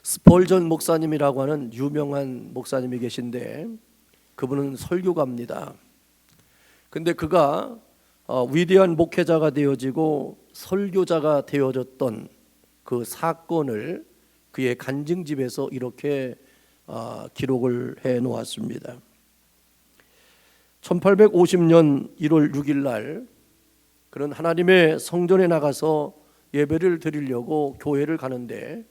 스펄전 목사님이라고 하는 유명한 목사님이 계신데 그분은 설교가입니다. 근데 그가 위대한 목회자가 되어지고 설교자가 되어졌던 그 사건을 그의 간증집에서 이렇게 기록을 해 놓았습니다. 1850년 1월 6일 날 그는 하나님의 성전에 나가서 예배를 드리려고 교회를 가는데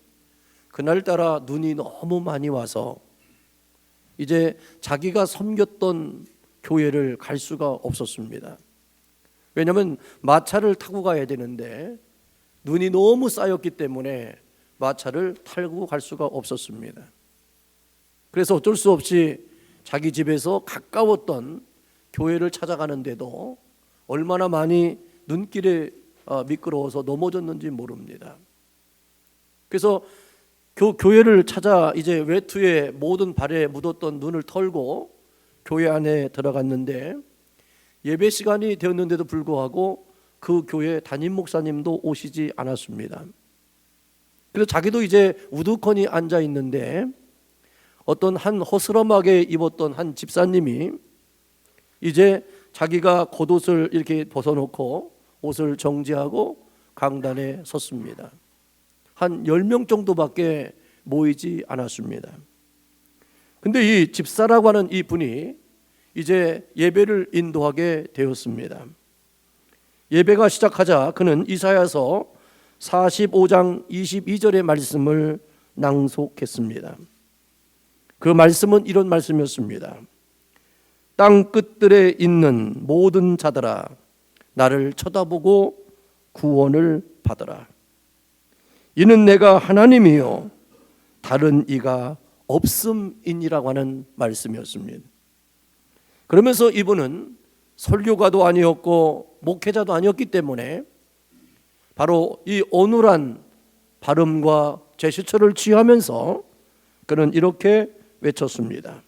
그날따라 눈이 너무 많이 와서 이제 자기가 섬겼던 교회를 갈 수가 없었습니다. 왜냐하면 마차를 타고 가야 되는데 눈이 너무 쌓였기 때문에 마차를 타고 갈 수가 없었습니다. 그래서 어쩔 수 없이 자기 집에서 가까웠던 교회를 찾아가는데도 얼마나 많이 눈길에 미끄러워서 넘어졌는지 모릅니다. 그래서 교회를 찾아 이제 외투에 모든 발에 묻었던 눈을 털고 교회 안에 들어갔는데 예배 시간이 되었는데도 불구하고 그 교회 담임 목사님도 오시지 않았습니다. 그래서 자기도 이제 우두커니 앉아 있는데 어떤 한 허스럼하게 입었던 한 집사님이 이제 자기가 겉옷을 이렇게 벗어놓고 옷을 정지하고 강단에 섰습니다. 한 10명 정도밖에 모이지 않았습니다. 근데 이 집사라고 하는 이 분이 이제 예배를 인도하게 되었습니다. 예배가 시작하자 그는 이사야서 45장 22절의 말씀을 낭독했습니다. 그 말씀은 이런 말씀이었습니다. 땅 끝들에 있는 모든 자들아 나를 쳐다보고 구원을 받으라. 이는 내가 하나님이요 다른 이가 없음이니라고 하는 말씀이었습니다. 그러면서 이분은 설교가도 아니었고 목회자도 아니었기 때문에 바로 이 어눌한 발음과 제스처를 취하면서 그는 이렇게 외쳤습니다.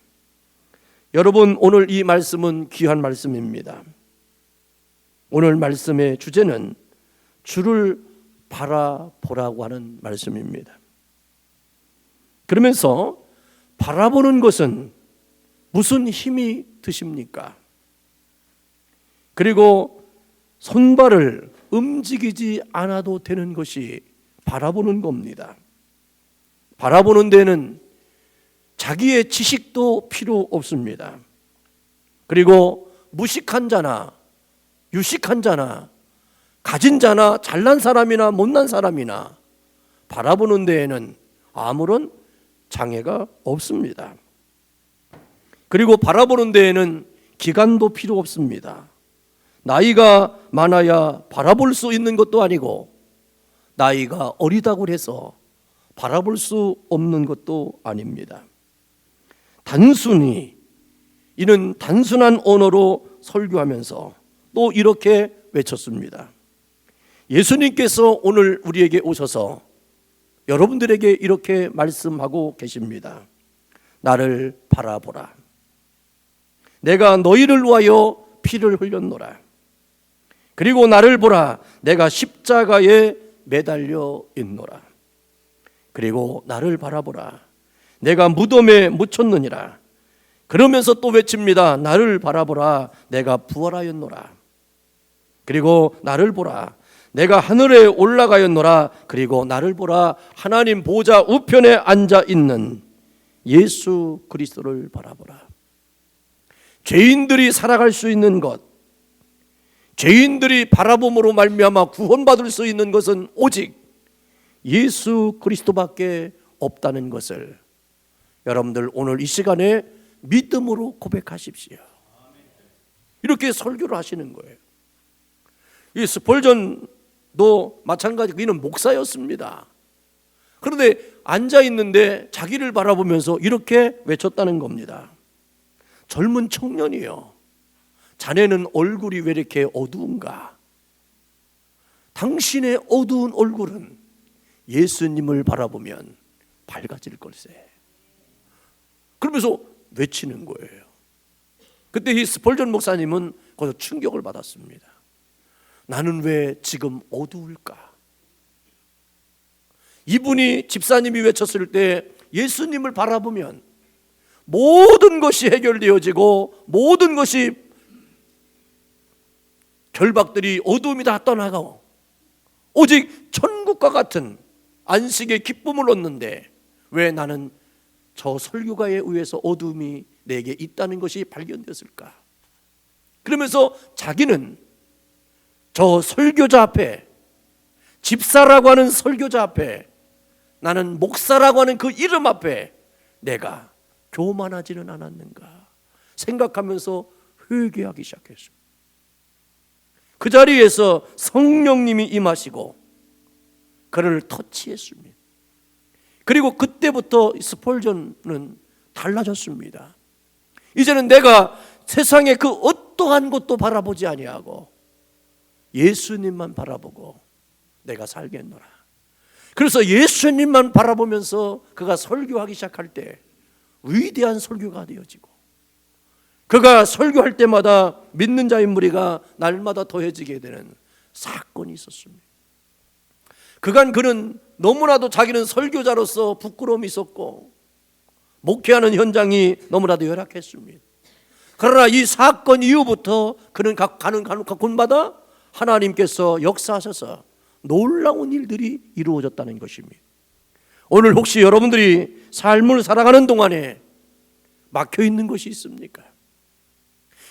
여러분, 오늘 이 말씀은 귀한 말씀입니다. 오늘 말씀의 주제는 주를 바라보라고 하는 말씀입니다. 그러면서 바라보는 것은 무슨 힘이 드십니까? 그리고 손발을 움직이지 않아도 되는 것이 바라보는 겁니다. 바라보는 데는 자기의 지식도 필요 없습니다. 그리고 무식한 자나 유식한 자나 가진 자나 잘난 사람이나 못난 사람이나 바라보는 데에는 아무런 장애가 없습니다. 그리고 바라보는 데에는 기간도 필요 없습니다. 나이가 많아야 바라볼 수 있는 것도 아니고 나이가 어리다고 해서 바라볼 수 없는 것도 아닙니다. 단순히 이는 단순한 언어로 설교하면서 또 이렇게 외쳤습니다. 예수님께서 오늘 우리에게 오셔서 여러분들에게 이렇게 말씀하고 계십니다. 나를 바라보라. 내가 너희를 위하여 피를 흘렸노라. 그리고 나를 보라. 내가 십자가에 매달려 있노라. 그리고 나를 바라보라. 내가 무덤에 묻혔느니라. 그러면서 또 외칩니다. 나를 바라보라. 내가 부활하였노라. 그리고 나를 보라. 내가 하늘에 올라가였노라. 그리고 나를 보라. 하나님 보좌 우편에 앉아 있는 예수 그리스도를 바라보라. 죄인들이 살아갈 수 있는 것, 죄인들이 바라봄으로 말미암아 구원받을 수 있는 것은 오직 예수 그리스도밖에 없다는 것을 여러분들 오늘 이 시간에 믿음으로 고백하십시오. 이렇게 설교를 하시는 거예요. 이 스펄전도 마찬가지, 그는 목사였습니다. 그런데 앉아 있는데 자기를 바라보면서 이렇게 외쳤다는 겁니다. 젊은 청년이요, 자네는 얼굴이 왜 이렇게 어두운가? 당신의 어두운 얼굴은 예수님을 바라보면 밝아질 걸세. 그러면서 외치는 거예요. 그때 이 스펄전 목사님은 거기서 충격을 받았습니다. 나는 왜 지금 어두울까? 이분이 집사님이 외쳤을 때 예수님을 바라보면 모든 것이 해결되어지고 모든 것이 결박들이 어둠이 다 떠나가고 오직 천국과 같은 안식의 기쁨을 얻는데 왜 나는 저 설교가에 의해서 어둠이 내게 있다는 것이 발견되었을까? 그러면서 자기는 저 설교자 앞에, 집사라고 하는 설교자 앞에, 나는 목사라고 하는 그 이름 앞에 내가 교만하지는 않았는가 생각하면서 회개하기 시작했습니다. 그 자리에서 성령님이 임하시고 그를 터치했습니다. 그리고 그때부터 스펄전은 달라졌습니다. 이제는 내가 세상의 그 어떠한 것도 바라보지 아니하고 예수님만 바라보고 내가 살겠노라. 그래서 예수님만 바라보면서 그가 설교하기 시작할 때 위대한 설교가 되어지고, 그가 설교할 때마다 믿는 자의 무리가 날마다 더해지게 되는 사건이 있었습니다. 그간 그는 너무나도 자기는 설교자로서 부끄러움이 있었고 목회하는 현장이 너무나도 열악했습니다. 그러나 이 사건 이후부터 그는 가는 곳마다 하나님께서 역사하셔서 놀라운 일들이 이루어졌다는 것입니다. 오늘 혹시 여러분들이 삶을 살아가는 동안에 막혀 있는 것이 있습니까?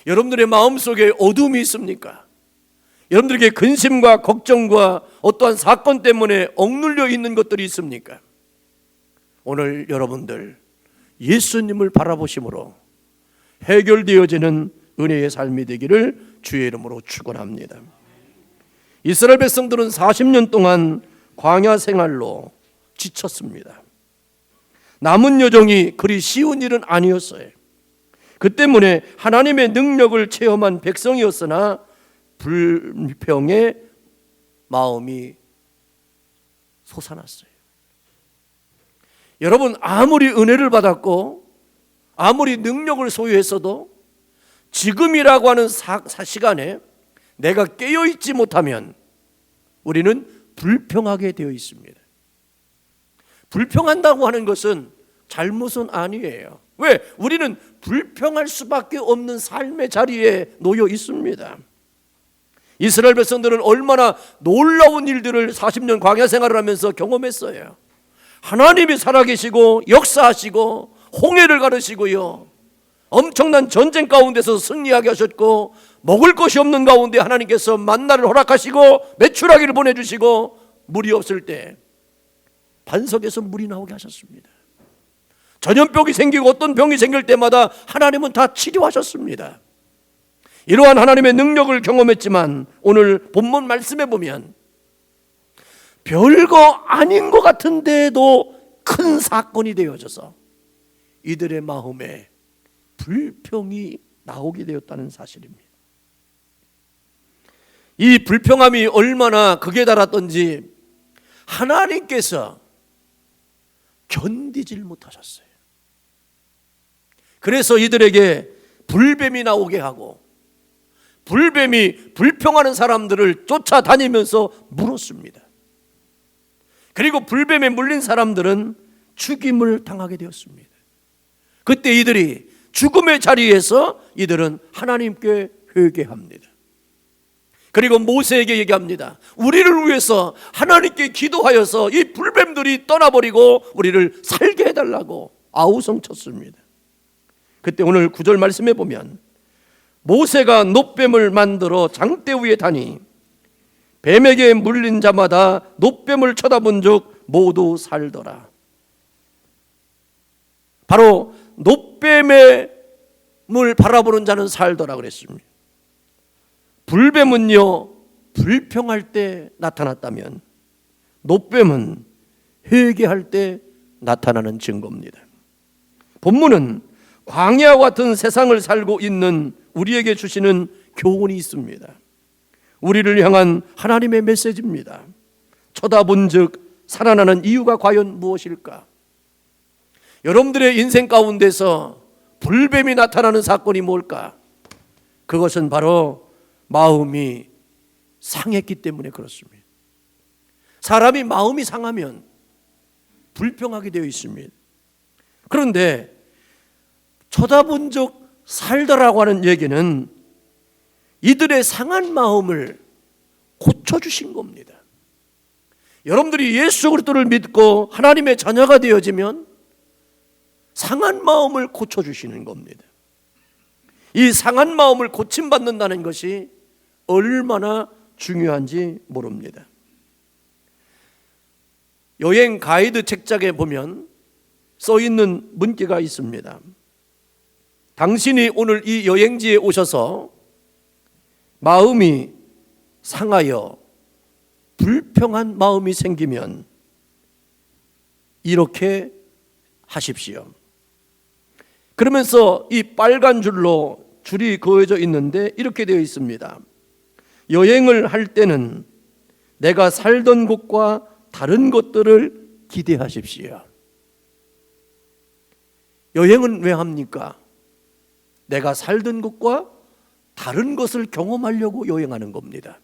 여러분들의 마음속에 어둠이 있습니까? 여러분들에게 근심과 걱정과 어떠한 사건 때문에 억눌려 있는 것들이 있습니까? 오늘 여러분들 예수님을 바라보심으로 해결되어지는 은혜의 삶이 되기를 주의 이름으로 축원합니다. 이스라엘 백성들은 40년 동안 광야 생활로 지쳤습니다. 남은 여정이 그리 쉬운 일은 아니었어요. 그 때문에 하나님의 능력을 체험한 백성이었으나 불평의 마음이 솟아났어요. 여러분, 아무리 은혜를 받았고 아무리 능력을 소유했어도 지금이라고 하는 시간에 내가 깨어있지 못하면 우리는 불평하게 되어 있습니다. 불평한다고 하는 것은 잘못은 아니에요. 왜? 우리는 불평할 수밖에 없는 삶의 자리에 놓여 있습니다. 이스라엘 백성들은 얼마나 놀라운 일들을 40년 광야 생활을 하면서 경험했어요. 하나님이 살아계시고 역사하시고 홍해를 가르시고요, 엄청난 전쟁 가운데서 승리하게 하셨고, 먹을 것이 없는 가운데 하나님께서 만나를 허락하시고 메추라기를 보내주시고, 물이 없을 때 반석에서 물이 나오게 하셨습니다. 전염병이 생기고 어떤 병이 생길 때마다 하나님은 다 치료하셨습니다. 이러한 하나님의 능력을 경험했지만 오늘 본문 말씀에 보면 별거 아닌 것 같은데도 큰 사건이 되어져서 이들의 마음에 불평이 나오게 되었다는 사실입니다. 이 불평함이 얼마나 극에 달았던지 하나님께서 견디질 못하셨어요. 그래서 이들에게 불뱀이 나오게 하고 불뱀이 불평하는 사람들을 쫓아다니면서 물었습니다. 그리고 불뱀에 물린 사람들은 죽임을 당하게 되었습니다. 그때 이들이 죽음의 자리에서 이들은 하나님께 회개합니다. 그리고 모세에게 얘기합니다. 우리를 위해서 하나님께 기도하여서 이 불뱀들이 떠나버리고 우리를 살게 해달라고 아우성쳤습니다. 그때 오늘 9절 말씀해 보면 모세가 놋뱀을 만들어 장대 위에 다니 뱀에게 물린 자마다 놋뱀을 쳐다본 적 모두 살더라. 바로 놋뱀을 바라보는 자는 살더라 그랬습니다. 불뱀은요, 불평할 때 나타났다면 놋뱀은 회개할 때 나타나는 증거입니다. 본문은 광야와 같은 세상을 살고 있는 우리에게 주시는 교훈이 있습니다. 우리를 향한 하나님의 메시지입니다. 쳐다본 즉 살아나는 이유가 과연 무엇일까? 여러분들의 인생 가운데서 불뱀이 나타나는 사건이 뭘까? 그것은 바로 마음이 상했기 때문에 그렇습니다. 사람이 마음이 상하면 불평하게 되어 있습니다. 그런데 쳐다본 적 살더라고 하는 얘기는 이들의 상한 마음을 고쳐주신 겁니다. 여러분들이 예수 그리스도를 믿고 하나님의 자녀가 되어지면 상한 마음을 고쳐주시는 겁니다. 이 상한 마음을 고침받는다는 것이 얼마나 중요한지 모릅니다. 여행 가이드 책장에 보면 써있는 문구가 있습니다. 당신이 오늘 이 여행지에 오셔서 마음이 상하여 불평한 마음이 생기면 이렇게 하십시오. 그러면서 이 빨간 줄로 줄이 그어져 있는데 이렇게 되어 있습니다. 여행을 할 때는 내가 살던 곳과 다른 것들을 기대하십시오. 여행은 왜 합니까? 내가 살던 곳과 다른 것을 경험하려고 여행하는 겁니다.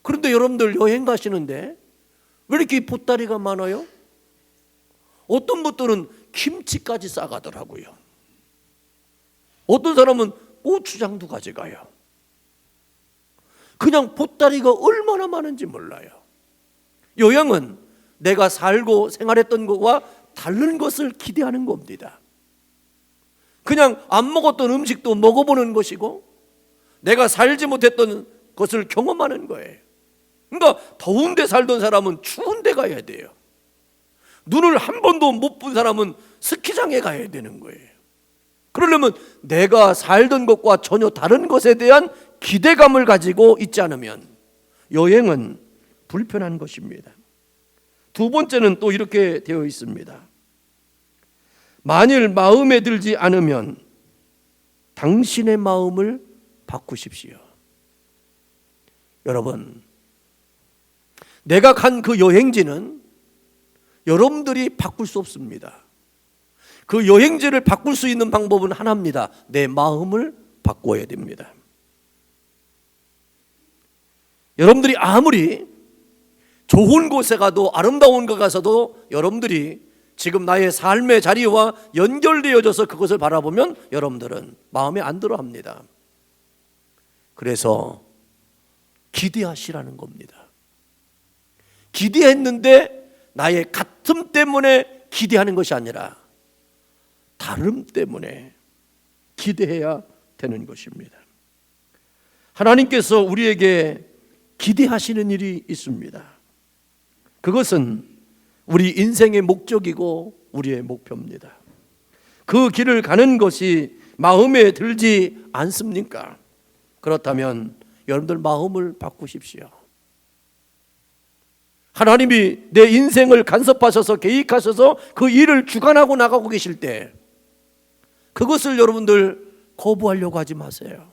그런데 여러분들 여행 가시는데 왜 이렇게 보따리가 많아요? 어떤 분들은 김치까지 싸가더라고요. 어떤 사람은 고추장도 가져가요. 그냥 보따리가 얼마나 많은지 몰라요. 여행은 내가 살고 생활했던 것과 다른 것을 기대하는 겁니다. 그냥 안 먹었던 음식도 먹어보는 것이고 내가 살지 못했던 것을 경험하는 거예요. 그러니까 더운 데 살던 사람은 추운 데 가야 돼요. 눈을 한 번도 못 본 사람은 스키장에 가야 되는 거예요. 그러려면 내가 살던 것과 전혀 다른 것에 대한 기대감을 가지고 있지 않으면 여행은 불편한 것입니다. 두 번째는 또 이렇게 되어 있습니다. 만일 마음에 들지 않으면 당신의 마음을 바꾸십시오. 여러분, 내가 간 그 여행지는 여러분들이 바꿀 수 없습니다. 그 여행지를 바꿀 수 있는 방법은 하나입니다. 내 마음을 바꿔야 됩니다. 여러분들이 아무리 좋은 곳에 가도 아름다운 곳에 가서도 여러분들이 지금 나의 삶의 자리와 연결되어져서 그것을 바라보면 여러분들은 마음에 안 들어 합니다. 그래서 기대하시라는 겁니다. 기대했는데 나의 같음 때문에 기대하는 것이 아니라 다름 때문에 기대해야 되는 것입니다. 하나님께서 우리에게 기대하시는 일이 있습니다. 그것은 우리 인생의 목적이고 우리의 목표입니다. 그 길을 가는 것이 마음에 들지 않습니까? 그렇다면 여러분들 마음을 바꾸십시오. 하나님이 내 인생을 간섭하셔서 계획하셔서 그 일을 주관하고 나가고 계실 때 그것을 여러분들 거부하려고 하지 마세요.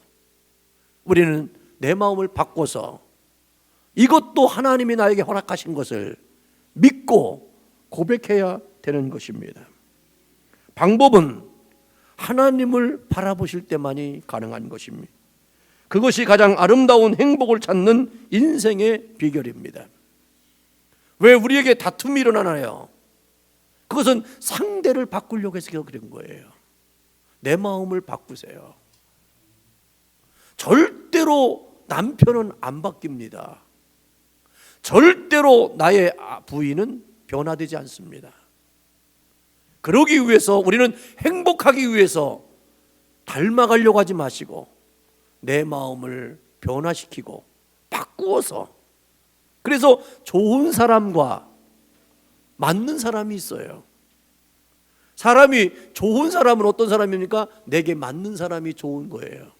우리는 내 마음을 바꿔서 이것도 하나님이 나에게 허락하신 것을 믿고 고백해야 되는 것입니다. 방법은 하나님을 바라보실 때만이 가능한 것입니다. 그것이 가장 아름다운 행복을 찾는 인생의 비결입니다. 왜 우리에게 다툼이 일어나나요? 그것은 상대를 바꾸려고 해서 그런 거예요. 내 마음을 바꾸세요. 절대로 남편은 안 바뀝니다. 절대로 나의 부인은 변화되지 않습니다. 그러기 위해서 우리는 행복하기 위해서 닮아가려고 하지 마시고 내 마음을 변화시키고 바꾸어서, 그래서 좋은 사람과 맞는 사람이 있어요. 사람이 좋은 사람은 어떤 사람입니까? 내게 맞는 사람이 좋은 거예요.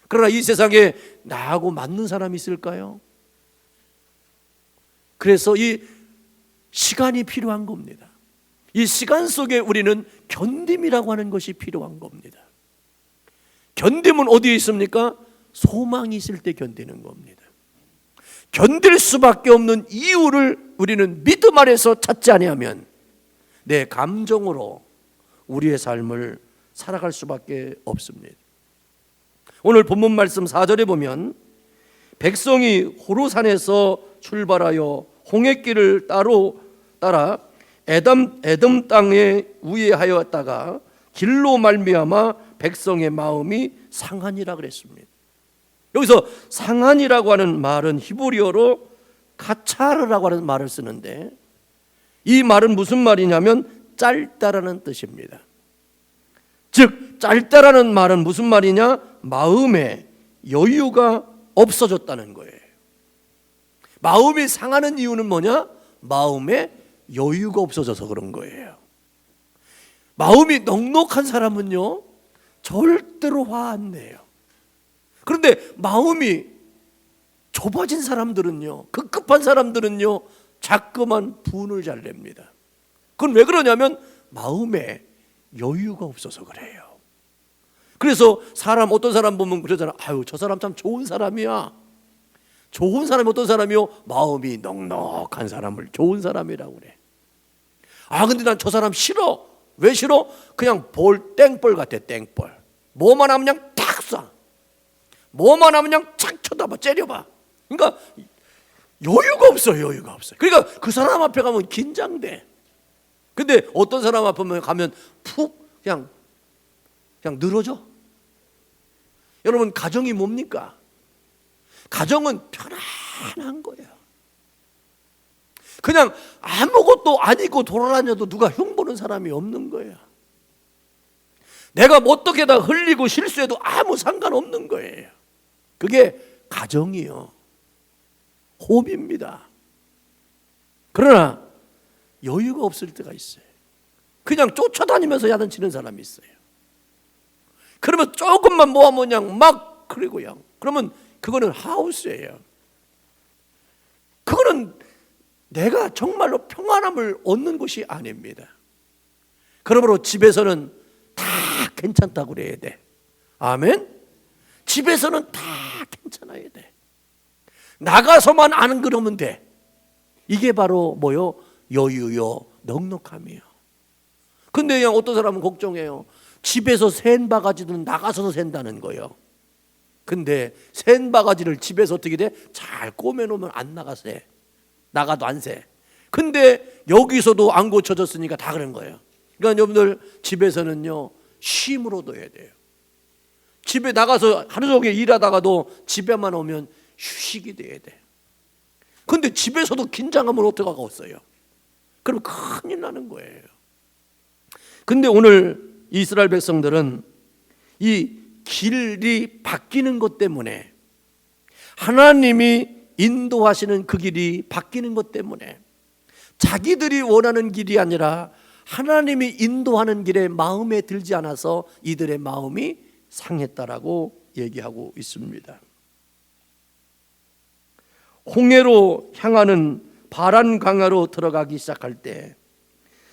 그러나 이 세상에 나하고 맞는 사람이 있을까요? 그래서 이 시간이 필요한 겁니다. 이 시간 속에 우리는 견딤이라고 하는 것이 필요한 겁니다. 견딤은 어디에 있습니까? 소망이 있을 때 견디는 겁니다. 견딜 수밖에 없는 이유를 우리는 믿음 안에서 찾지 아니하면 내 감정으로 우리의 삶을 살아갈 수밖에 없습니다. 오늘 본문 말씀 4절에 보면 백성이 호르산에서 출발하여 홍해길을 따라 에돔 땅에 우회하였다가 길로 말미암아 백성의 마음이 상하니라 그랬습니다. 여기서 상하니라고 하는 말은 히브리어로 카차르라고 하는 말을 쓰는데, 이 말은 무슨 말이냐면 짧다라는 뜻입니다. 즉 짧다라는 말은 무슨 말이냐? 마음에 여유가 없어졌다는 거예요. 마음이 상하는 이유는 뭐냐? 마음에 여유가 없어져서 그런 거예요. 마음이 넉넉한 사람은요 절대로 화 안 내요. 그런데 마음이 좁아진 사람들은요, 급급한 사람들은요 자꾸만 분을 잘 냅니다. 그건 왜 그러냐면 마음에 여유가 없어서 그래요. 그래서 어떤 사람 보면 그러잖아. 아유, 저 사람 참 좋은 사람이야. 좋은 사람이 어떤 사람이요? 마음이 넉넉한 사람을 좋은 사람이라고 그래. 아, 근데 난 저 사람 싫어. 왜 싫어? 그냥 땡벌 같아, 땡벌. 뭐만 하면 그냥 탁 쏴. 뭐만 하면 그냥 착 쳐다봐, 째려봐. 그러니까 여유가 없어요, 여유가 없어요. 그러니까 그 사람 앞에 가면 긴장돼. 근데 어떤 사람 앞에 가면 푹 그냥 늘어져. 여러분, 가정이 뭡니까? 가정은 편안한 거예요. 그냥 아무것도 안 입고 돌아다녀도 누가 흉보는 사람이 없는 거예요. 내가 어떻게 다 흘리고 실수해도 아무 상관없는 거예요. 그게 가정이요, 홈입니다. 그러나 여유가 없을 때가 있어요. 그냥 쫓아다니면서 야단치는 사람이 있어요. 그러면 조금만 모아면 그냥 막 그러고요. 그러면 그거는 하우스예요. 그거는 내가 정말로 평안함을 얻는 곳이 아닙니다. 그러므로 집에서는 다 괜찮다고 그래야 돼. 아멘? 집에서는 다 괜찮아야 돼. 나가서만 안 그러면 돼. 이게 바로 뭐요? 여유요, 넉넉함이요. 근데 그냥 어떤 사람은 걱정해요. 집에서 센 바가지는 나가서도 샌다는 거예요. 근데 센 바가지를 집에서 어떻게 돼? 잘 꼬매놓으면 안 나가세. 나가도 안 새. 근데 여기서도 안 고쳐졌으니까 다 그런 거예요. 그러니까 여러분들 집에서는요 쉼으로 둬야 돼요. 집에 나가서 하루 종일 일하다가도 집에만 오면 휴식이 돼야 돼. 근데 집에서도 긴장하면 어떡하겠어요? 그럼 큰일 나는 거예요. 근데 오늘 이스라엘 백성들은 이 길이 바뀌는 것 때문에, 하나님이 인도하시는 그 길이 바뀌는 것 때문에 자기들이 원하는 길이 아니라 하나님이 인도하는 길에 마음에 들지 않아서 이들의 마음이 상했다라고 얘기하고 있습니다. 홍해로 향하는 바란 광야로 들어가기 시작할 때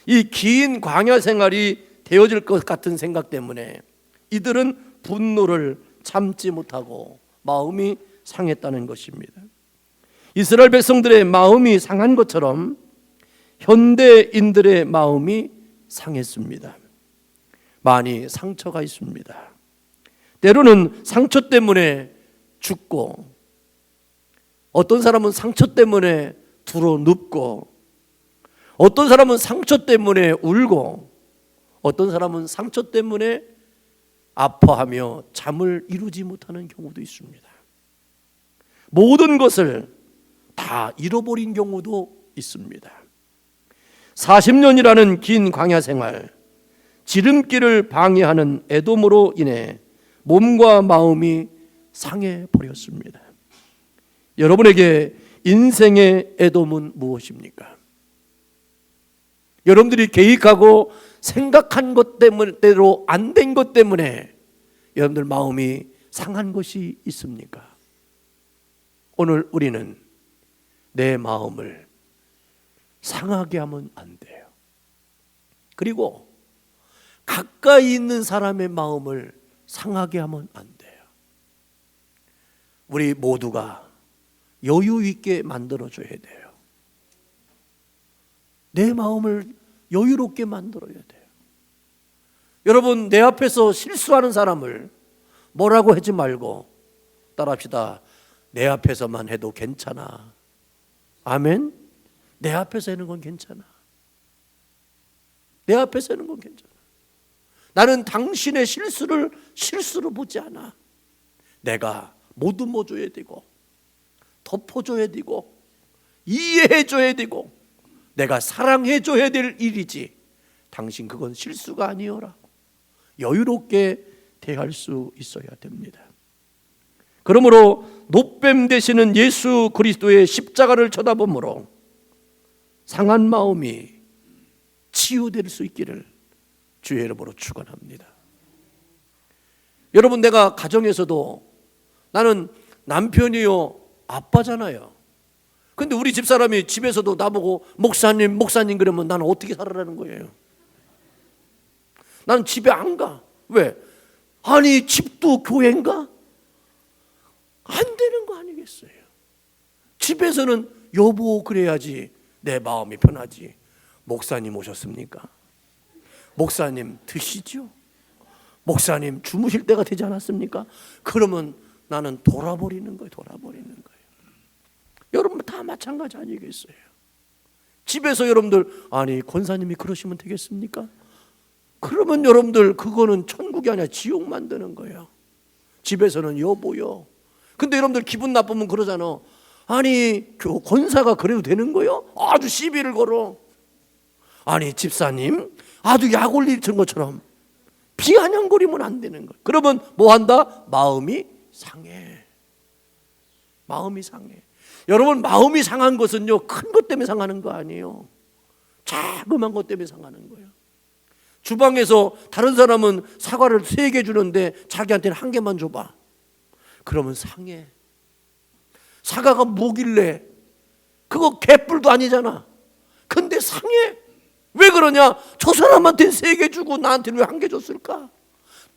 이 긴 광야 생활이 되어질 것 같은 생각 때문에 이들은 분노를 참지 못하고 마음이 상했다는 것입니다. 이스라엘 백성들의 마음이 상한 것처럼 현대인들의 마음이 상했습니다. 많이 상처가 있습니다. 때로는 상처 때문에 죽고, 어떤 사람은 상처 때문에 두루 눕고, 어떤 사람은 상처 때문에 울고, 어떤 사람은 상처 때문에 아파하며 잠을 이루지 못하는 경우도 있습니다. 모든 것을 다 잃어버린 경우도 있습니다. 40년이라는 긴 광야 생활, 지름길을 방해하는 에돔으로 인해 몸과 마음이 상해 버렸습니다. 여러분에게 인생의 에돔은 무엇입니까? 여러분들이 계획하고 생각한 것 때문에대로 안 된 것 때문에 여러분들 마음이 상한 것이 있습니까? 오늘 우리는 내 마음을 상하게 하면 안 돼요. 그리고 가까이 있는 사람의 마음을 상하게 하면 안 돼요. 우리 모두가 여유 있게 만들어줘야 돼요. 내 마음을 여유롭게 만들어야 돼요. 여러분, 내 앞에서 실수하는 사람을 뭐라고 하지 말고 따라합시다. 내 앞에서만 해도 괜찮아. 아멘? 내 앞에서 하는 건 괜찮아. 내 앞에서 하는 건 괜찮아. 나는 당신의 실수를 실수로 보지 않아. 내가 보듬어줘야 되고 덮어줘야 되고 이해해줘야 되고 내가 사랑해줘야 될 일이지, 당신 그건 실수가 아니어라. 여유롭게 대할 수 있어야 됩니다. 그러므로 노뱀 되시는 예수 그리스도의 십자가를 쳐다보므로 상한 마음이 치유될 수 있기를 주의 이름으로 축원합니다. 여러분, 내가 가정에서도 나는 남편이요 아빠잖아요. 근데 우리 집사람이 집에서도 나보고 목사님 그러면 나는 어떻게 살아라는 거예요? 나는 집에 안 가. 왜? 아니 집도 교회인가? 안 되는 거 아니겠어요? 집에서는 여보 그래야지 내 마음이 편하지. 목사님 오셨습니까? 목사님 드시죠? 목사님 주무실 때가 되지 않았습니까? 그러면 나는 돌아버리는 거예요. 여러분 다 마찬가지 아니겠어요? 집에서 여러분들 아니 권사님이 그러시면 되겠습니까? 그러면 여러분들 그거는 천국이 아니라 지옥 만드는 거예요. 집에서는 여보요. 근데 여러분들 기분 나쁘면 그러잖아. 아니 권사가 그래도 되는 거요? 아주 시비를 걸어. 아니 집사님 아주 약 올리는 것처럼 비아냥거리면 안 되는 거예요. 그러면 뭐 한다? 마음이 상해. 여러분 마음이 상한 것은요 큰 것 때문에 상하는 거 아니에요. 자그마한 것 때문에 상하는 거예요. 주방에서 다른 사람은 사과를 3개 주는데 자기한테는 1개만 줘봐. 그러면 상해. 사과가 뭐길래? 그거 개뿔도 아니잖아. 근데 상해. 왜 그러냐? 저 사람한테는 3개 주고 나한테는 왜 1개 줬을까?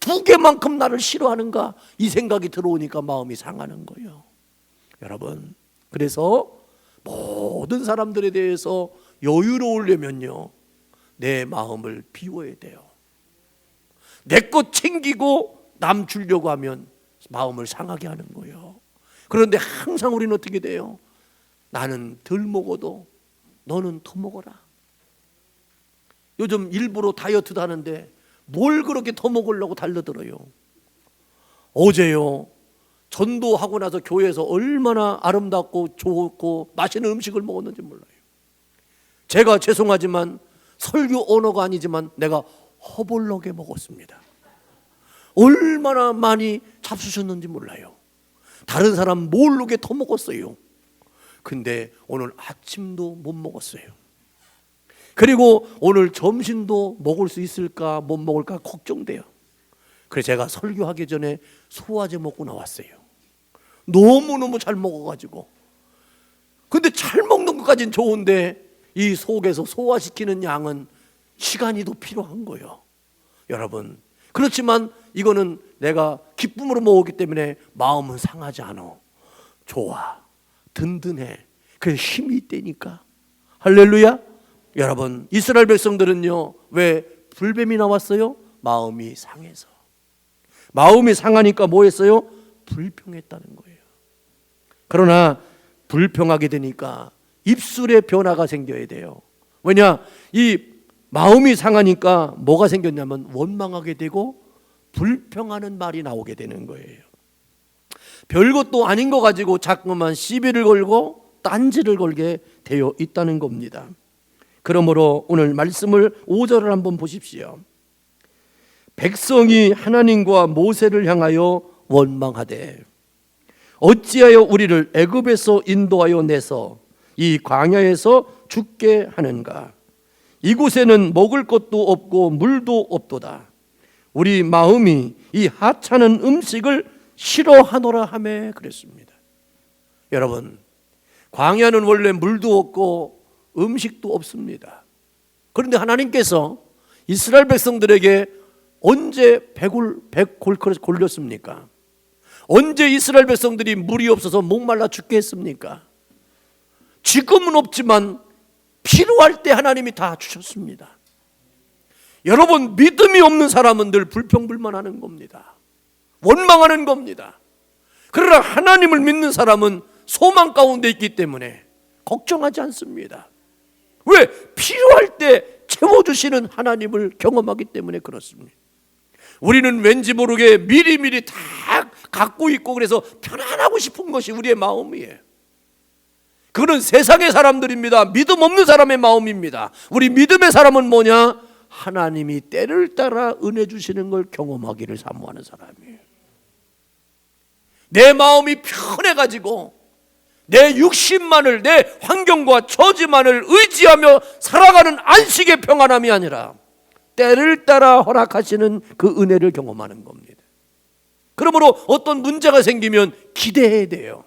2개만큼 나를 싫어하는가? 이 생각이 들어오니까 마음이 상하는 거예요. 여러분, 그래서 모든 사람들에 대해서 여유로우려면요 내 마음을 비워야 돼요. 내 것 챙기고 남 주려고 하면 마음을 상하게 하는 거예요. 그런데 항상 우리는 어떻게 돼요? 나는 덜 먹어도 너는 더 먹어라. 요즘 일부러 다이어트도 하는데 뭘 그렇게 더 먹으려고 달려들어요. 어제요 전도하고 나서 교회에서 얼마나 아름답고 좋고 맛있는 음식을 먹었는지 몰라요. 제가 죄송하지만 설교 언어가 아니지만 내가 허벌나게 먹었습니다. 얼마나 많이 잡수셨는지 몰라요. 다른 사람 모르게 더 먹었어요. 근데 오늘 아침도 못 먹었어요. 그리고 오늘 점심도 먹을 수 있을까 못 먹을까 걱정돼요. 그래서 제가 설교하기 전에 소화제 먹고 나왔어요. 너무너무 잘 먹어가지고. 근데 잘 먹는 것까지는 좋은데 이 속에서 소화시키는 양은 시간이 더 필요한 거예요. 여러분, 그렇지만 이거는 내가 기쁨으로 먹었기 때문에 마음은 상하지 않아. 좋아, 든든해. 그래서 힘이 있다니까. 할렐루야. 여러분, 이스라엘 백성들은요 왜 불뱀이 나왔어요? 마음이 상해서. 마음이 상하니까 뭐 했어요? 불평했다는 거예요. 그러나 불평하게 되니까 입술에 변화가 생겨야 돼요. 왜냐? 이 마음이 상하니까 뭐가 생겼냐면 원망하게 되고 불평하는 말이 나오게 되는 거예요. 별것도 아닌 거 가지고 자꾸만 시비를 걸고 딴지를 걸게 되어 있다는 겁니다. 그러므로 오늘 말씀을 5절을 한번 보십시오. 백성이 하나님과 모세를 향하여 원망하되 어찌하여 우리를 애굽에서 인도하여 내서 이 광야에서 죽게 하는가? 이곳에는 먹을 것도 없고 물도 없도다. 우리 마음이 이 하찮은 음식을 싫어하노라 하매 그랬습니다. 여러분, 광야는 원래 물도 없고 음식도 없습니다. 그런데 하나님께서 이스라엘 백성들에게 언제 백골 걸렸습니까? 언제 이스라엘 백성들이 물이 없어서 목말라 죽게 했습니까? 지금은 없지만 필요할 때 하나님이 다 주셨습니다. 여러분, 믿음이 없는 사람은 늘 불평불만하는 겁니다. 원망하는 겁니다. 그러나 하나님을 믿는 사람은 소망 가운데 있기 때문에 걱정하지 않습니다. 왜? 필요할 때 채워주시는 하나님을 경험하기 때문에 그렇습니다. 우리는 왠지 모르게 미리미리 다 갖고 있고 그래서 편안하고 싶은 것이 우리의 마음이에요. 그거는 세상의 사람들입니다. 믿음 없는 사람의 마음입니다. 우리 믿음의 사람은 뭐냐? 하나님이 때를 따라 은혜 주시는 걸 경험하기를 사모하는 사람이에요. 내 마음이 편해가지고 내 육신만을, 내 환경과 처지만을 의지하며 살아가는 안식의 평안함이 아니라 때를 따라 허락하시는 그 은혜를 경험하는 겁니다. 그러므로 어떤 문제가 생기면 기대해야 돼요.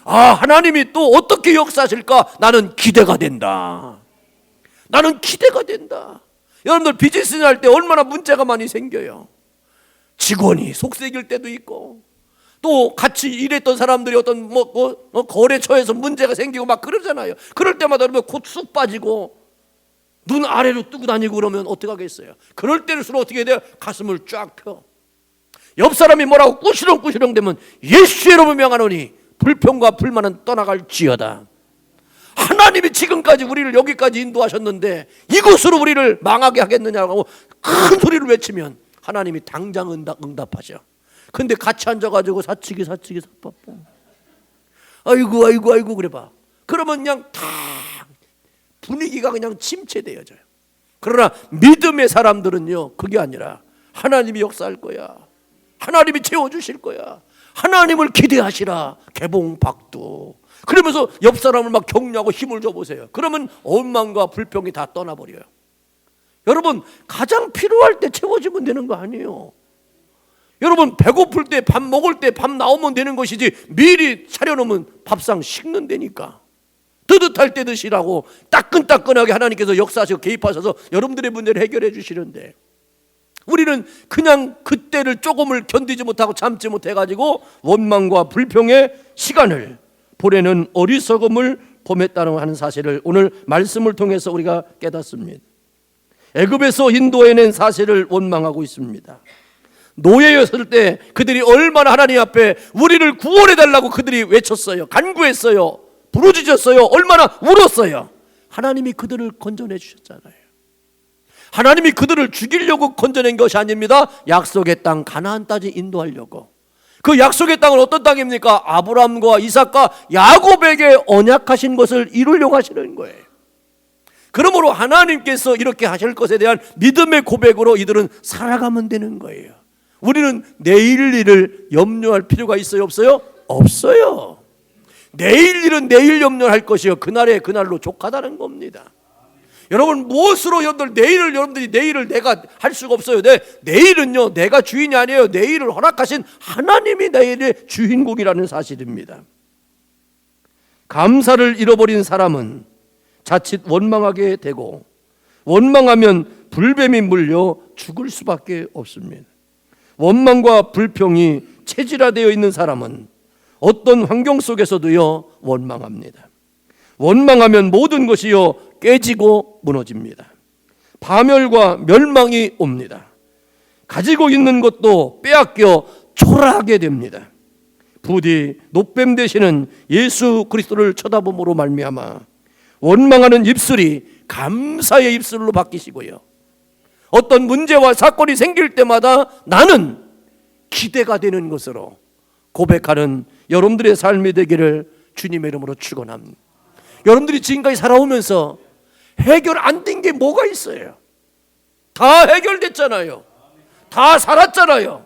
하나님이 또 어떻게 역사하실까? 나는 기대가 된다. 나는 기대가 된다. 여러분들 비즈니스 할 때 얼마나 문제가 많이 생겨요. 직원이 속색일 때도 있고, 또 같이 일했던 사람들이 어떤 거래처에서 문제가 생기고 막 그러잖아요. 그럴 때마다 여러분 곧 쑥 빠지고 눈 아래로 뜨고 다니고 그러면 어떻게 하겠어요? 그럴 때일수록 어떻게 돼요? 가슴을 쫙 펴. 옆 사람이 뭐라고 꾸시렁꾸시렁 되면 예수의 이름으로 명하노니 불평과 불만은 떠나갈지어다. 하나님이 지금까지 우리를 여기까지 인도하셨는데 이곳으로 우리를 망하게 하겠느냐고 큰 소리를 외치면 하나님이 당장 응답하셔. 근데 같이 앉아가지고 사치기 사빠빠. 아이고 그래 봐. 그러면 그냥 다 분위기가 그냥 침체되어져요. 그러나 믿음의 사람들은요, 그게 아니라 하나님이 역사할 거야. 하나님이 채워주실 거야. 하나님을 기대하시라. 개봉박두. 그러면서 옆 사람을 막 격려하고 힘을 줘보세요. 그러면 원망과 불평이 다 떠나버려요. 여러분, 가장 필요할 때 채워지면 되는 거 아니에요. 여러분, 배고플 때 밥 먹을 때 밥 나오면 되는 것이지 미리 차려놓으면 밥상 식는다니까. 뜨뜻할 때 드시라고 따끈따끈하게 하나님께서 역사하시고 개입하셔서 여러분들의 문제를 해결해 주시는데, 우리는 그냥 그때를 조금을 견디지 못하고 참지 못해가지고 원망과 불평의 시간을 보내는 어리석음을 범했다는 하는 사실을 오늘 말씀을 통해서 우리가 깨닫습니다. 애굽에서 인도해낸 사실을 원망하고 있습니다. 노예였을 때 그들이 얼마나 하나님 앞에 우리를 구원해달라고 그들이 외쳤어요. 간구했어요. 부르짖었어요. 얼마나 울었어요. 하나님이 그들을 건져내 주셨잖아요. 하나님이 그들을 죽이려고 건져낸 것이 아닙니다. 약속의 땅 가나안 땅에 인도하려고. 그 약속의 땅은 어떤 땅입니까? 아브라함과 이삭과 야곱에게 언약하신 것을 이루려고 하시는 거예요. 그러므로 하나님께서 이렇게 하실 것에 대한 믿음의 고백으로 이들은 살아가면 되는 거예요. 우리는 내일 일을 염려할 필요가 있어요, 없어요? 없어요. 내일 일은 내일 염려할 것이요, 그날에 그날로 족하다는 겁니다. 여러분, 무엇으로 여러분들이 내일을 내가 할 수가 없어요. 내일은요, 내가 주인이 아니에요. 내일을 허락하신 하나님이 내일의 주인공이라는 사실입니다. 감사를 잃어버린 사람은 자칫 원망하게 되고, 원망하면 불뱀이 물려 죽을 수밖에 없습니다. 원망과 불평이 체질화되어 있는 사람은 어떤 환경 속에서도요, 원망합니다. 원망하면 모든 것이요, 깨지고 무너집니다. 파멸과 멸망이 옵니다. 가지고 있는 것도 빼앗겨 초라하게 됩니다. 부디 노뱀 되시는 예수 그리스도를 쳐다봄으로 말미암아 원망하는 입술이 감사의 입술로 바뀌시고요, 어떤 문제와 사건이 생길 때마다 나는 기대가 되는 것으로 고백하는 여러분들의 삶이 되기를 주님의 이름으로 축원합니다. 여러분들이 지금까지 살아오면서 해결 안 된 게 뭐가 있어요? 다 해결됐잖아요. 다 살았잖아요.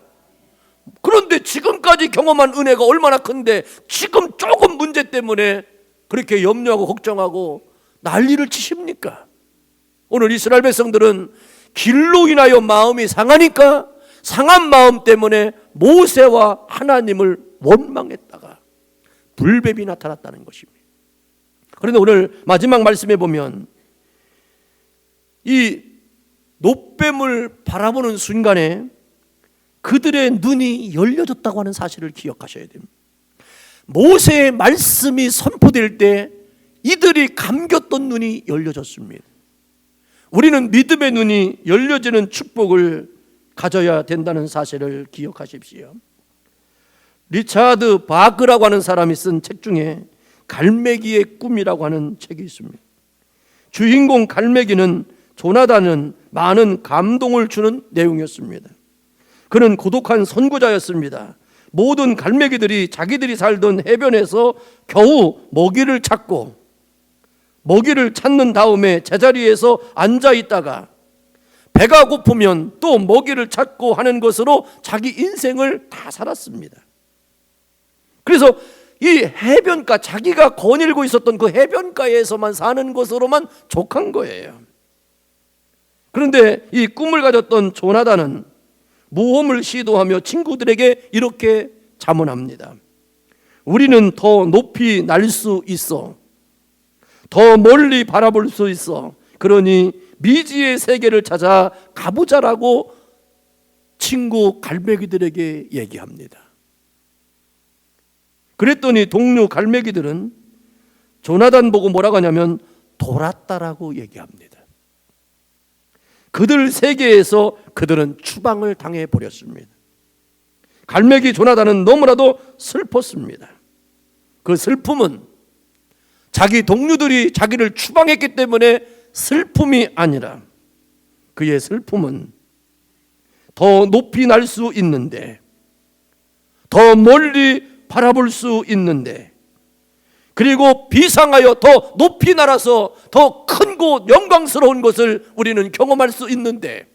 그런데 지금까지 경험한 은혜가 얼마나 큰데 지금 조금 문제 때문에 그렇게 염려하고 걱정하고 난리를 치십니까? 오늘 이스라엘 백성들은 길로 인하여 마음이 상하니까 상한 마음 때문에 모세와 하나님을 원망했다가 불뱀이 나타났다는 것입니다. 그런데 오늘 마지막 말씀에 보면 이 노뱀을 바라보는 순간에 그들의 눈이 열려졌다고 하는 사실을 기억하셔야 됩니다. 모세의 말씀이 선포될 때 이들이 감겼던 눈이 열려졌습니다. 우리는 믿음의 눈이 열려지는 축복을 가져야 된다는 사실을 기억하십시오. 리차드 바그라고 하는 사람이 쓴 책 중에 갈매기의 꿈이라고 하는 책이 있습니다. 주인공 갈매기는 조나단은 많은 감동을 주는 내용이었습니다. 그는 고독한 선구자였습니다. 모든 갈매기들이 자기들이 살던 해변에서 겨우 먹이를 찾고 먹이를 찾는 다음에 제자리에서 앉아 있다가 배가 고프면 또 먹이를 찾고 하는 것으로 자기 인생을 다 살았습니다. 그래서 이 해변가, 자기가 거닐고 있었던 그 해변가에서만 사는 것으로만 족한 거예요. 그런데 이 꿈을 가졌던 조나단은 모험을 시도하며 친구들에게 이렇게 자문합니다. 우리는 더 높이 날 수 있어. 더 멀리 바라볼 수 있어. 그러니 미지의 세계를 찾아 가보자라고 친구 갈매기들에게 얘기합니다. 그랬더니 동료 갈매기들은 조나단 보고 뭐라고 하냐면 돌았다라고 얘기합니다. 그들 세계에서 그들은 추방을 당해 버렸습니다. 갈매기 조나단은 너무나도 슬펐습니다. 그 슬픔은 자기 동료들이 자기를 추방했기 때문에 슬픔이 아니라 그의 슬픔은 더 높이 날 수 있는데, 더 멀리 바라볼 수 있는데, 그리고 비상하여 더 높이 날아서 더 큰 곳, 영광스러운 것을 우리는 경험할 수 있는데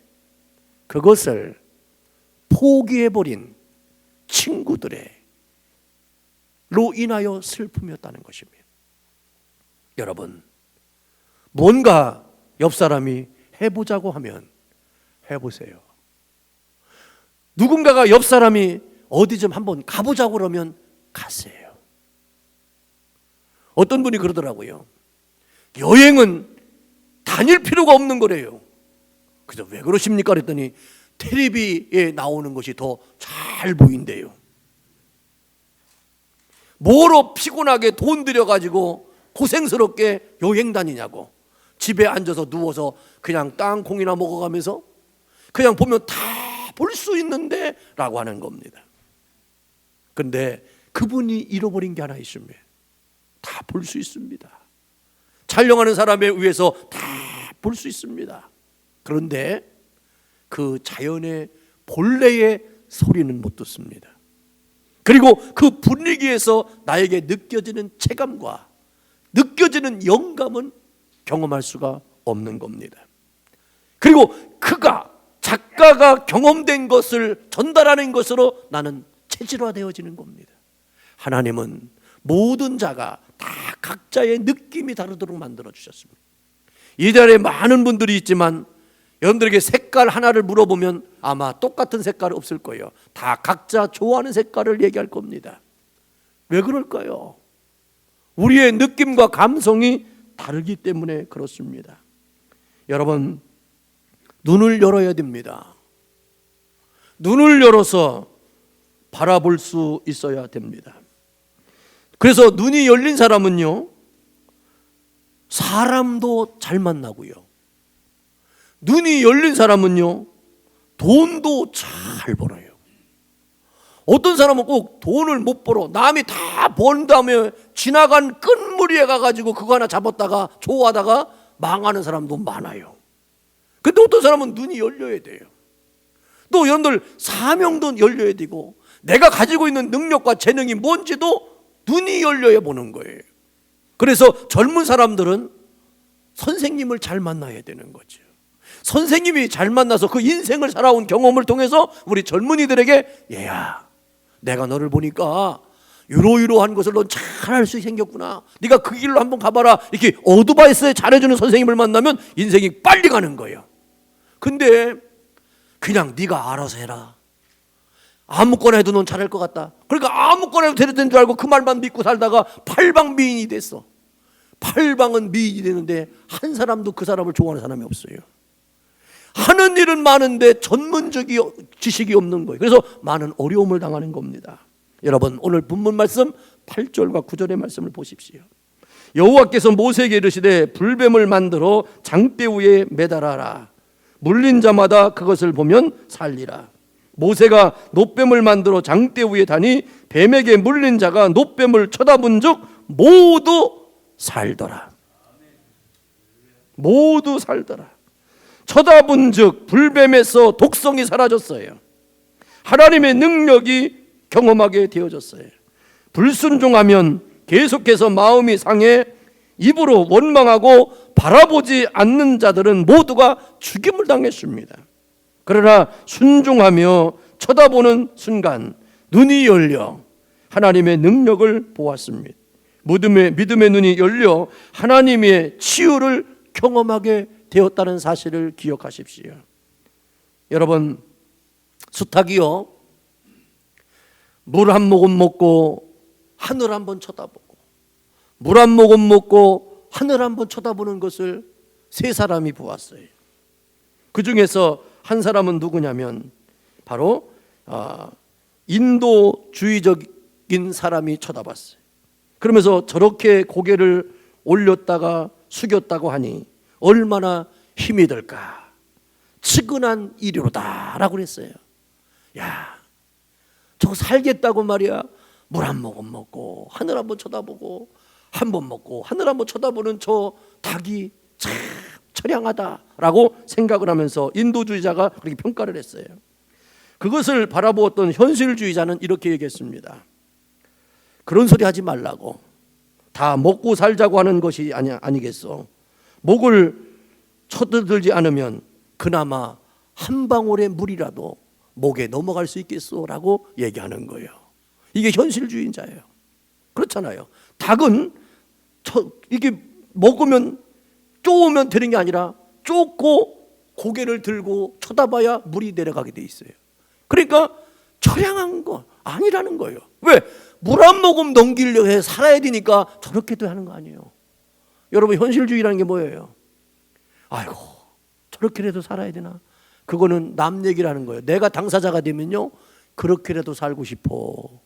그것을 포기해버린 친구들로 인하여 슬픔이었다는 것입니다. 여러분, 뭔가 옆 사람이 해보자고 하면 해보세요. 누군가가 옆 사람이 어디 좀 한번 가보자고 그러면 가세요. 어떤 분이 그러더라고요. 여행은 다닐 필요가 없는 거래요. 그래서 왜 그러십니까? 그랬더니 텔레비에 나오는 것이 더 잘 보인대요. 뭐로 피곤하게 돈 들여가지고 고생스럽게 여행 다니냐고. 집에 앉아서 누워서 그냥 땅콩이나 먹어가면서 그냥 보면 다 볼 수 있는데 라고 하는 겁니다. 그런데 그분이 잃어버린 게 하나 있습니다. 다 볼 수 있습니다. 촬영하는 사람에 의해서 다 볼 수 있습니다. 그런데 그 자연의 본래의 소리는 못 듣습니다. 그리고 그 분위기에서 나에게 느껴지는 체감과 느껴지는 영감은 경험할 수가 없는 겁니다. 그리고 그가, 작가가 경험된 것을 전달하는 것으로 나는 체질화되어지는 겁니다. 하나님은 모든 자가 다 각자의 느낌이 다르도록 만들어 주셨습니다. 이 자리에 많은 분들이 있지만 여러분들에게 색깔 하나를 물어보면 아마 똑같은 색깔이 없을 거예요. 다 각자 좋아하는 색깔을 얘기할 겁니다. 왜 그럴까요? 우리의 느낌과 감성이 다르기 때문에 그렇습니다. 여러분, 눈을 열어야 됩니다. 눈을 열어서 바라볼 수 있어야 됩니다. 그래서 눈이 열린 사람은요, 사람도 잘 만나고요, 눈이 열린 사람은요, 돈도 잘 벌어요. 어떤 사람은 꼭 돈을 못 벌어, 남이 다 번 다음에 지나간 끝무리에 가가지고 그거 하나 잡았다가 좋아하다가 망하는 사람도 많아요. 근데 어떤 사람은 눈이 열려야 돼요. 또 여러분들 사명도 열려야 되고, 내가 가지고 있는 능력과 재능이 뭔지도 눈이 열려야 보는 거예요. 그래서 젊은 사람들은 선생님을 잘 만나야 되는 거죠. 선생님이 잘 만나서 그 인생을 살아온 경험을 통해서 우리 젊은이들에게, 얘야, 내가 너를 보니까 이러이러한 것을 넌 잘할 수 생겼구나, 네가 그 길로 한번 가봐라, 이렇게 어드바이스 잘해주는 선생님을 만나면 인생이 빨리 가는 거예요. 근데 그냥 네가 알아서 해라, 아무거나 해도 넌 잘할 것 같다, 그러니까 아무거나 해도 되는 줄 알고 그 말만 믿고 살다가 팔방미인이 됐어. 팔방은 미인이 되는데 한 사람도 그 사람을 좋아하는 사람이 없어요. 하는 일은 많은데 전문적인 지식이 없는 거예요. 그래서 많은 어려움을 당하는 겁니다. 여러분, 오늘 본문 말씀 8절과 9절의 말씀을 보십시오. 여호와께서 모세에게 이르시되 불뱀을 만들어 장대 위에 매달아라. 물린 자마다 그것을 보면 살리라. 모세가 놋뱀을 만들어 장대 위에 다니 뱀에게 물린 자가 놋뱀을 쳐다본 즉 모두 살더라. 모두 살더라. 쳐다본즉 불뱀에서 독성이 사라졌어요. 하나님의 능력이 경험하게 되어졌어요. 불순종하면 계속해서 마음이 상해 입으로 원망하고 바라보지 않는 자들은 모두가 죽임을 당했습니다. 그러나 순종하며 쳐다보는 순간 눈이 열려 하나님의 능력을 보았습니다. 믿음의 눈이 열려 하나님의 치유를 경험하게 되었다는 사실을 기억하십시오. 여러분, 수탉이요, 물 한 모금 먹고 하늘 한번 쳐다보고 물 한 모금 먹고 하늘 한번 쳐다보는 것을 세 사람이 보았어요. 그 중에서 한 사람은 누구냐면 바로 인도주의적인 사람이 쳐다봤어요. 그러면서 저렇게 고개를 올렸다가 숙였다고 하니 얼마나 힘이 들까, 측은한 일이로다 라고 그랬어요. 야, 저거 살겠다고 말이야. 물 한 모금 먹고 하늘 한번 쳐다보고 한 번 먹고 하늘 한번 쳐다보는 저 닭이 참 처량하다라고 생각을 하면서 인도주의자가 그렇게 평가를 했어요. 그것을 바라보았던 현실주의자는 이렇게 얘기했습니다. 그런 소리 하지 말라고. 다 먹고 살자고 하는 것이 아니겠어. 목을 쳐들지 않으면 그나마 한 방울의 물이라도 목에 넘어갈 수 있겠소라고 얘기하는 거예요. 이게 현실주의자예요. 그렇잖아요. 닭은 이게 먹으면 쪼으면 되는 게 아니라 쫓고 고개를 들고 쳐다봐야 물이 내려가게 돼 있어요. 그러니까 처량한 거 아니라는 거예요. 왜? 물 한 모금 넘기려고 해 살아야 되니까 저렇게도 하는 거 아니에요. 여러분, 현실주의라는 게 뭐예요? 아이고, 저렇게라도 살아야 되나? 그거는 남 얘기라는 거예요. 내가 당사자가 되면요, 그렇게라도 살고 싶어.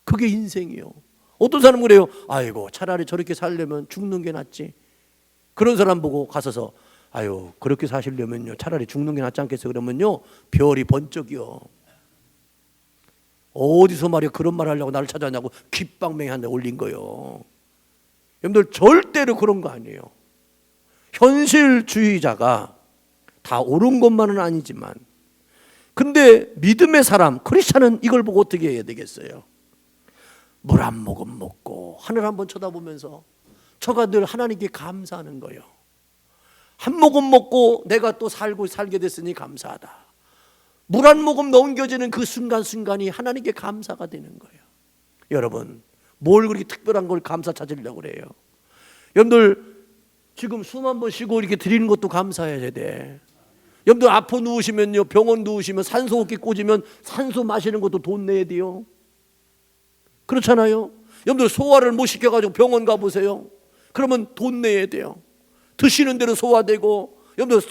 그게 인생이에요. 어떤 사람은 그래요. 아이고, 차라리 저렇게 살려면 죽는 게 낫지. 그런 사람 보고 가서서 아유, 그렇게 사시려면요 차라리 죽는 게 낫지 않겠어요? 그러면요 별이 번쩍이요. 어디서 말이야 그런 말 하려고 나를 찾아왔냐고 귓방맹이 한 대 올린 거예요. 여러분들, 절대로 그런 거 아니에요. 현실주의자가 다 옳은 것만은 아니지만, 근데 믿음의 사람, 크리스찬은 이걸 보고 어떻게 해야 되겠어요? 물 한 모금 먹고 하늘 한번 쳐다보면서 저가 늘 하나님께 감사하는 거예요. 한 모금 먹고 내가 또 살게 됐으니 감사하다. 물 한 모금 넘겨지는 그 순간순간이 하나님께 감사가 되는 거예요. 여러분, 뭘 그렇게 특별한 걸 감사 찾으려고 그래요? 여러분들, 지금 숨 한 번 쉬고 이렇게 드리는 것도 감사해야 돼. 여러분들, 아파 누우시면요, 병원 누우시면 산소호흡기 꽂으면 산소 마시는 것도 돈 내야 돼요. 그렇잖아요. 여러분들, 소화를 못 시켜가지고 병원 가보세요. 그러면 돈 내야 돼요. 드시는 대로 소화되고, 여러분들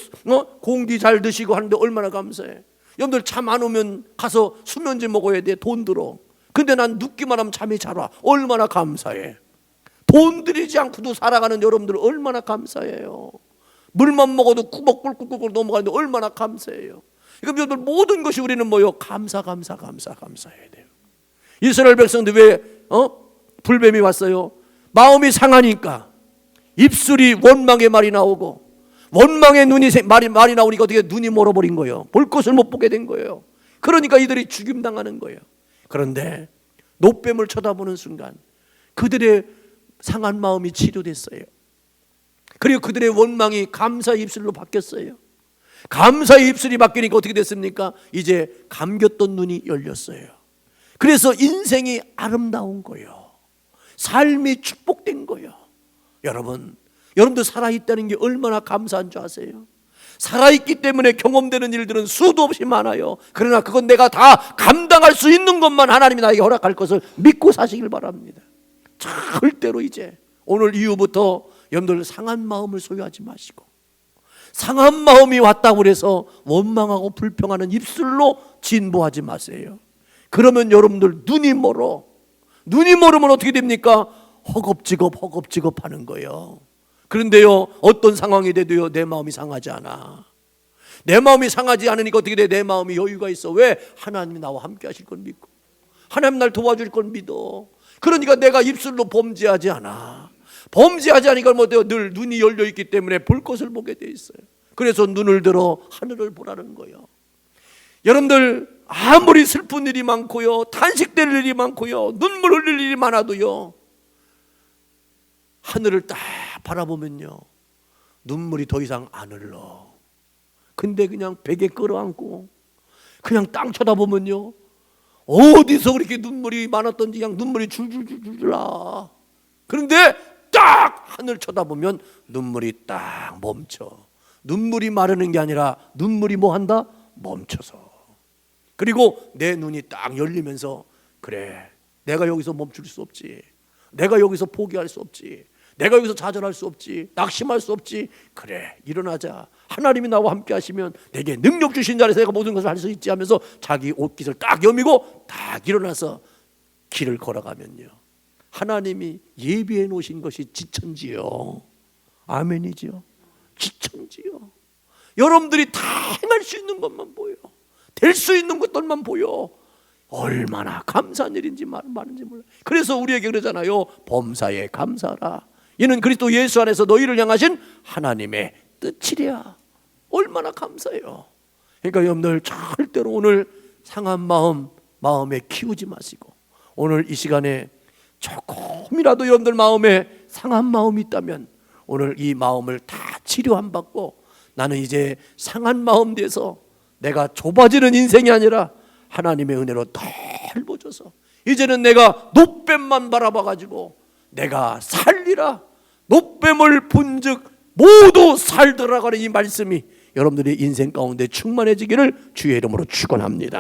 공기 잘 드시고 하는데 얼마나 감사해. 여러분들, 잠 안 오면 가서 수면제 먹어야 돼. 돈 들어. 근데 난 눕기만 하면 잠이 잘 와. 얼마나 감사해. 돈 들이지 않고도 살아가는 여러분들 얼마나 감사해요. 물만 먹어도 구벅 꿀꿀꿀 넘어가는데 얼마나 감사해요. 그러니까 여러분들, 모든 것이 우리는 뭐요? 감사해야 돼요. 이스라엘 백성들 왜 불뱀이 왔어요? 마음이 상하니까 입술이 원망의 말이 나오고, 원망의 말이 나오니까 어떻게 눈이 멀어버린 거예요. 볼 것을 못 보게 된 거예요. 그러니까 이들이 죽임당하는 거예요. 그런데 노뱀을 쳐다보는 순간 그들의 상한 마음이 치료됐어요. 그리고 그들의 원망이 감사의 입술로 바뀌었어요. 감사의 입술이 바뀌니까 어떻게 됐습니까? 이제 감겼던 눈이 열렸어요. 그래서 인생이 아름다운 거예요. 삶이 축복된 거예요. 여러분도 살아있다는 게 얼마나 감사한 줄 아세요? 살아있기 때문에 경험되는 일들은 수도 없이 많아요. 그러나 그건 내가 다 감당할 수 있는 것만 하나님이 나에게 허락할 것을 믿고 사시길 바랍니다. 절대로 이제 오늘 이후부터 여러분들 상한 마음을 소유하지 마시고, 상한 마음이 왔다고 해서 원망하고 불평하는 입술로 진보하지 마세요. 그러면 여러분들 눈이 멀으면 어떻게 됩니까? 허겁지겁 하는 거예요. 그런데요, 어떤 상황이 돼도요, 내 마음이 상하지 않아. 내 마음이 상하지 않으니까 어떻게 돼? 내 마음이 여유가 있어. 왜? 하나님이 나와 함께 하실 걸 믿고, 하나님 날 도와줄 걸 믿어. 그러니까 내가 입술로 범죄하지 않아. 범죄하지 않으니까 뭐 늘 눈이 열려 있기 때문에 볼 것을 보게 돼 있어요. 그래서 눈을 들어 하늘을 보라는 거예요. 여러분들 아무리 슬픈 일이 많고요, 탄식될 일이 많고요, 눈물 흘릴 일이 많아도요, 하늘을 딱 바라보면요 눈물이 더 이상 안 흘러. 근데 그냥 베개 끌어안고 그냥 땅 쳐다보면요 어디서 그렇게 눈물이 많았던지 그냥 눈물이 줄줄줄줄 나. 그런데 딱 하늘 쳐다보면 눈물이 딱 멈춰. 눈물이 마르는 게 아니라 눈물이 뭐 한다? 멈춰서. 그리고 내 눈이 딱 열리면서 그래, 내가 여기서 멈출 수 없지, 내가 여기서 포기할 수 없지, 내가 여기서 좌절할 수 없지, 낙심할 수 없지. 그래, 일어나자. 하나님이 나와 함께 하시면 내게 능력 주신 자리에서 내가 모든 것을 할 수 있지 하면서 자기 옷깃을 딱 여미고 딱 일어나서 길을 걸어가면요 하나님이 예비해 놓으신 것이 지천지요. 아멘이죠. 지천지요. 여러분들이 다 행할 수 있는 것만 보여, 될 수 있는 것들만 보여. 얼마나 감사한 일인지 말인지 몰라. 그래서 우리에게 그러잖아요. 범사에 감사하라. 이는 그리스도 예수 안에서 너희를 향하신 하나님의 뜻이랴. 얼마나 감사해요. 그러니까 여러분들 절대로 오늘 상한 마음 마음에 키우지 마시고, 오늘 이 시간에 조금이라도 여러분들 마음에 상한 마음이 있다면 오늘 이 마음을 다 치료 안 받고 나는 이제 상한 마음 돼서 내가 좁아지는 인생이 아니라 하나님의 은혜로 넓어져서 이제는 내가 노뱀만 바라봐가지고 내가 살리라, 노뱀을 본즉 모두 살더라가는 이 말씀이 여러분들의 인생 가운데 충만해지기를 주의 이름으로 축원합니다.